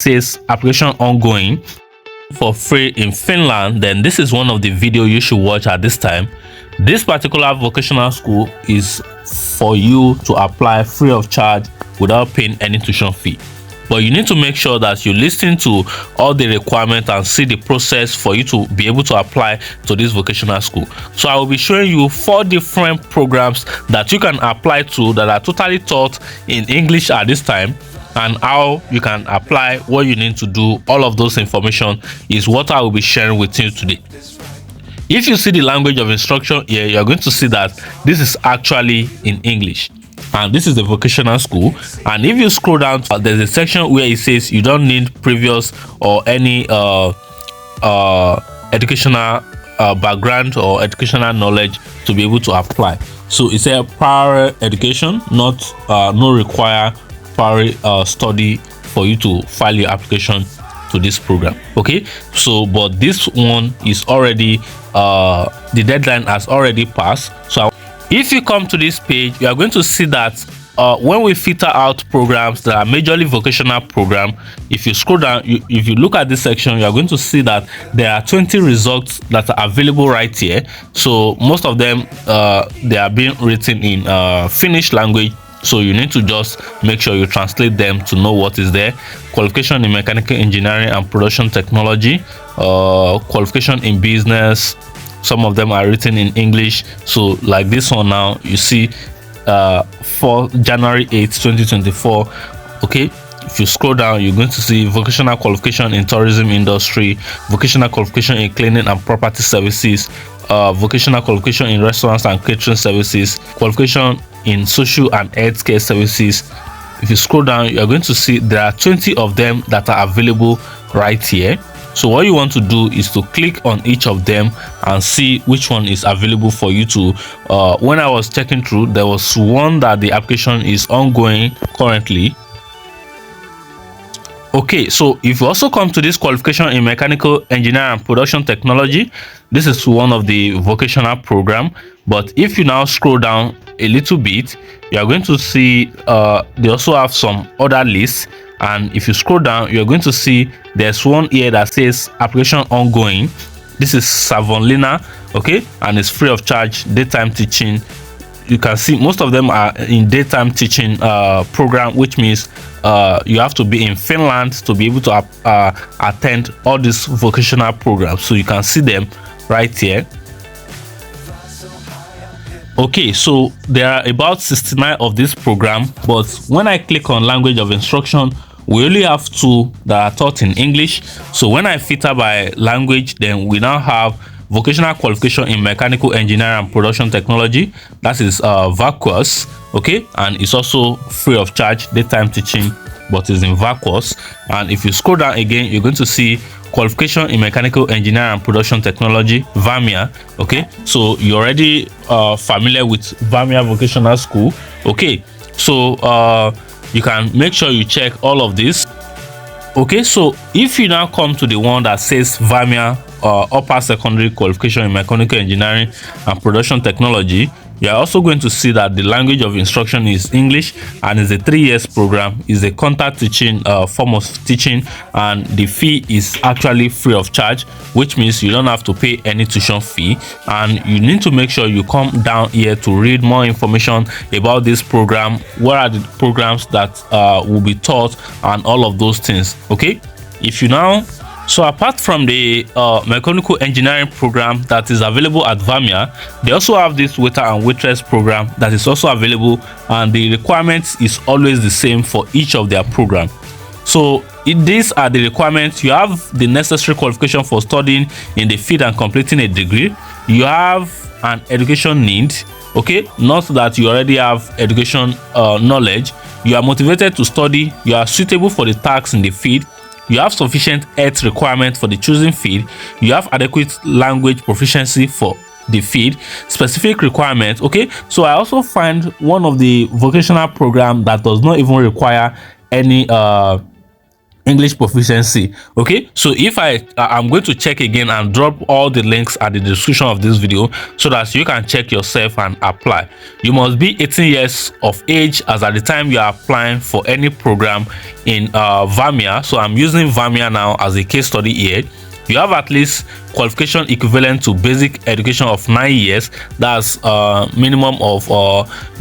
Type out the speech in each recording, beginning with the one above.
says application ongoing for free in Finland, then this is one of the video you should watch at this time. This particular vocational school is for you to apply free of charge without paying any tuition fee. But you need to make sure that you listen to all the requirements and see the process for you to be able to apply to this vocational school. So I will be showing you 4 different programs that you can apply to that are totally taught in English at this time, and how you can apply, what you need to do. All of those information is what I will be sharing with you today. If you see the language of instruction here, you're going to see that this is actually in English. And this is the vocational school. And if you scroll down, there's a section where it says you don't need previous or any educational background or educational knowledge to be able to apply. So it's a prior education, not no require prior study for you to file your application to this program. Okay, so but this one is already the deadline has already passed. So if you come to this page, you are going to see that when we filter out programs that are majorly vocational program, if you scroll down, if you look at this section, you are going to see that there are 20 results that are available right here. So most of them they are being written in Finnish language, so you need to just make sure you translate them to know what is there. Qualification in mechanical engineering and production technology, qualification in business. Some of them are written in English. So like this one now, you see for January 8th 2024. Okay, if you scroll down, you're going to see vocational qualification in tourism industry, vocational qualification in cleaning and property services, vocational qualification in restaurants and catering services, qualification in social and healthcare services. If you scroll down, you're going to see there are 20 of them that are available right here. So what you want to do is to click on each of them and see which one is available for you to when I was checking through, there was one that the application is ongoing currently. Okay, so if you also come to this qualification in mechanical engineering and production technology, this is one of the vocational program. But if you now scroll down a little bit, you are going to see they also have some other lists. And if you scroll down, you're going to see there's one here that says application ongoing. This is Savonlinna, okay, and it's free of charge, daytime teaching. You can see most of them are in daytime teaching program, which means you have to be in Finland to be able to attend all these vocational programs. So you can see them right here. Okay, so there are about 69 of this program, but when I click on language of instruction, we only have 2 that are taught in English. So when I filter by language, then we now have vocational qualification in mechanical engineering and production technology. That is VACOS, okay, and it's also free of charge, daytime teaching, but it's in VACOS. And if you scroll down again, you're going to see qualification in mechanical engineering and production technology, VAMIA. Okay, so you're already familiar with VAMIA vocational school. Okay, so you can make sure you check all of this. Okay, so if you now come to the one that says VAMIA upper secondary qualification in mechanical engineering and production technology, you are also going to see that the language of instruction is English, and is a 3 years program, is a contact teaching form of teaching, and the fee is actually free of charge, which means you don't have to pay any tuition fee. And you need to make sure you come down here to read more information about this program. What are the programs that will be taught and all of those things. Okay, if you now, so apart from the mechanical engineering program that is available at VAMIA, they also have this waiter and waitress program that is also available, and the requirements is always the same for each of their program. So these are the requirements. You have the necessary qualification for studying in the field and completing a degree. You have an education need, okay, not that you already have education knowledge. You are motivated to study. You are suitable for the tasks in the field. You have sufficient health requirement for the chosen field. You have adequate language proficiency for the field. Specific requirements. Okay, so I also find one of the vocational program that does not even require any English proficiency. Okay, so if I'm going to check again and drop all the links at the description of this video so that you can check yourself and apply. You must be 18 years of age as at the time you are applying for any program in VAMIA. So I'm using VAMIA now as a case study here. You have at least qualification equivalent to basic education of 9 years. That's minimum of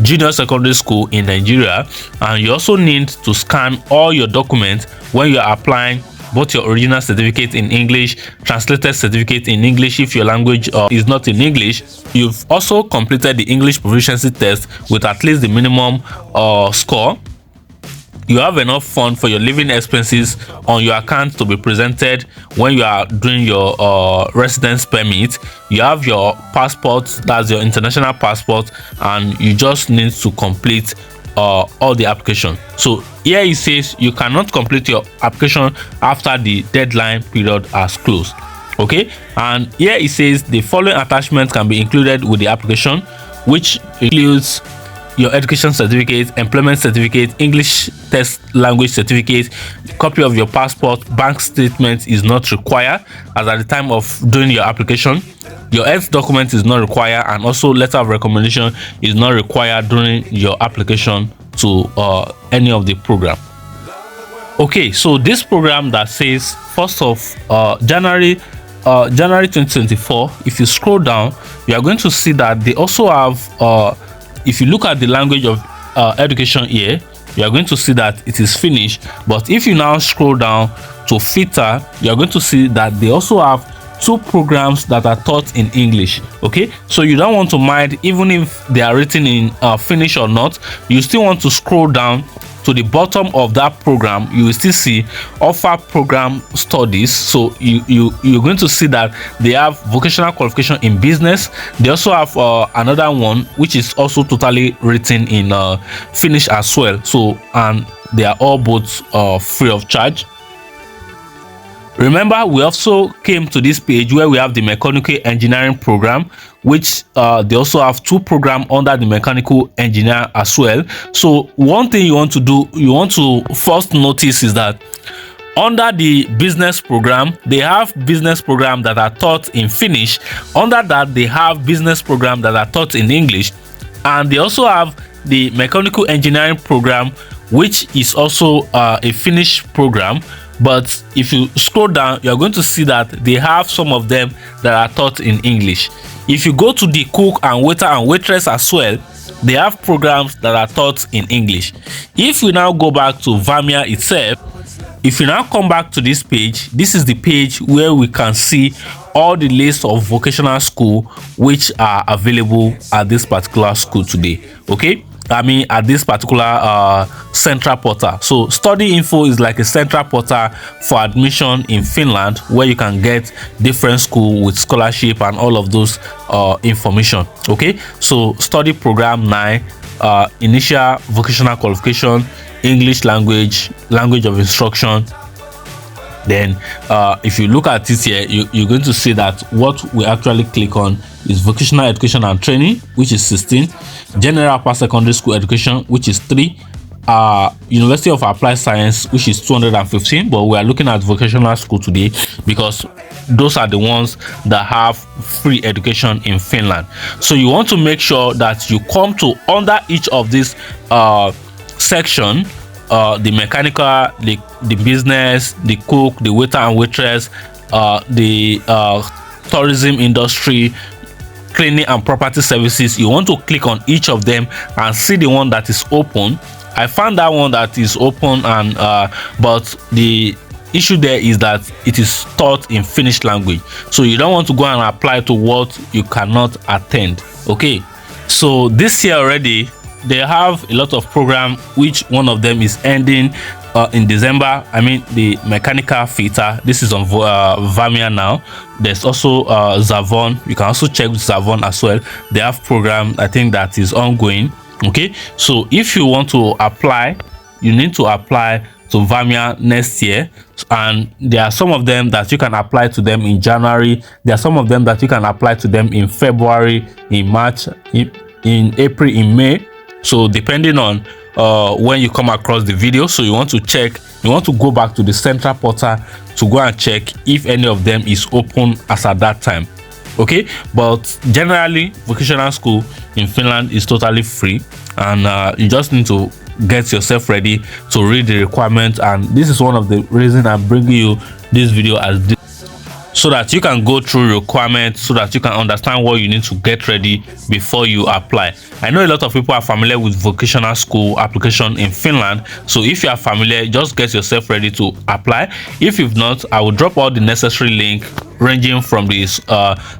junior secondary school in Nigeria. And you also need to scan all your documents when you are applying, both your original certificate in English, translated certificate in English if your language is not in English. You've also completed the English proficiency test with at least the minimum score. You have enough fund for your living expenses on your account to be presented when you are doing your residence permit. You have your passport, that's your international passport, and you just need to complete all the application. So here it says you cannot complete your application after the deadline period has closed. Okay, and here it says the following attachments can be included with the application, which includes your education certificate, employment certificate, English test language certificate, copy of your passport. Bank statement is not required as at the time of doing your application. Your health document is not required, and also letter of recommendation is not required during your application to any of the program. Okay, so this program that says 1st of January 2024, if you scroll down, you are going to see that they also have if you look at the language of education here, you are going to see that it is Finnish. But if you now scroll down to filter, you are going to see that they also have 2 programs that are taught in English. Okay, so you don't want to mind even if they are written in Finnish or not. You still want to scroll down to the bottom of that program. You will still see offer program studies. So you're going to see that they have vocational qualification in business. They also have another one which is also totally written in Finnish as well. So, and they are all both free of charge. Remember, we also came to this page where we have the mechanical engineering program, which they also have 2 programs under the mechanical engineer as well. So one thing you want to do, you want to first notice is that under the business program, they have business programs that are taught in Finnish. Under that, they have business programs that are taught in English, and they also have the mechanical engineering program, which is also a Finnish program. But if you scroll down, you're going to see that they have some of them that are taught in English. If you go to the cook and waiter and waitress as well, they have programs that are taught in English. If we now go back to VAMIA itself, if you now come back to this page, this is the page where we can see all the list of vocational school which are available at this particular school today. Okay, I mean at this particular central portal. So study info is like a central portal for admission in Finland, where you can get different school with scholarship and all of those information. Okay, so study program 9, initial vocational qualification, English language of instruction. Then if you look at it here, you're going to see that what we actually click on is vocational education and training, which is 16, general upper secondary school education, which is 3, University of Applied Science, which is 215. But we are looking at vocational school today because those are the ones that have free education in Finland. So you want to make sure that you come to under each of these section, the mechanical, the business, the cook, the waiter and waitress, the tourism industry, cleaning and property services. You want to click on each of them and see the one that is open. I found that one that is open, and but the issue there is that it is taught in Finnish language, so you don't want to go and apply to what you cannot attend. Okay, so this year already they have a lot of program, which one of them is ending in December. I mean the mechanical fitter, this is on VAMIA now. There's also Zavon. You can also check with Zavon as well. They have program, I think, that is ongoing. Okay, so if you want to apply, you need to apply to VAMIA next year, and there are some of them that you can apply to them in January. There are some of them that you can apply to them in February, in March, in April, in May. So depending on when you come across the video. So you want to check, you want to go back to the central portal to go and check if any of them is open as at that time. Okay, but generally vocational school in Finland is totally free, and you just need to get yourself ready to read the requirements. And this is one of the reasons I'm bringing you this video as this, so that you can go through requirements, so that you can understand what you need to get ready before you apply. I know a lot of people are familiar with vocational school application in Finland, so if you are familiar, just get yourself ready to apply. If you've not, I will drop all the necessary link ranging from this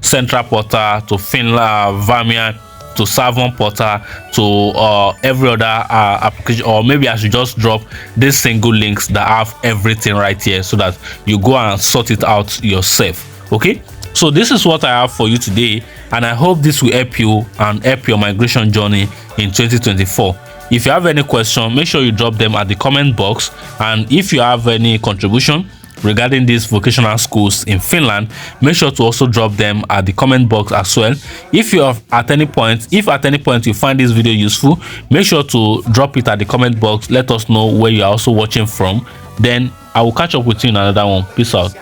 central portal to Finland Vamia to Savon portal to every other application, or maybe I should just drop these single links that have everything right here, so that you go and sort it out yourself. Okay, so this is what I have for you today, and I hope this will help you and help your migration journey in 2024. If you have any question, make sure you drop them at the comment box, and if you have any contribution regarding these vocational schools in Finland, make sure to also drop them at the comment box as well. If you have at any point you find this video useful, make sure to drop it at the comment box. Let us know where you are also watching from. Then I will catch up with you in another one. Peace out.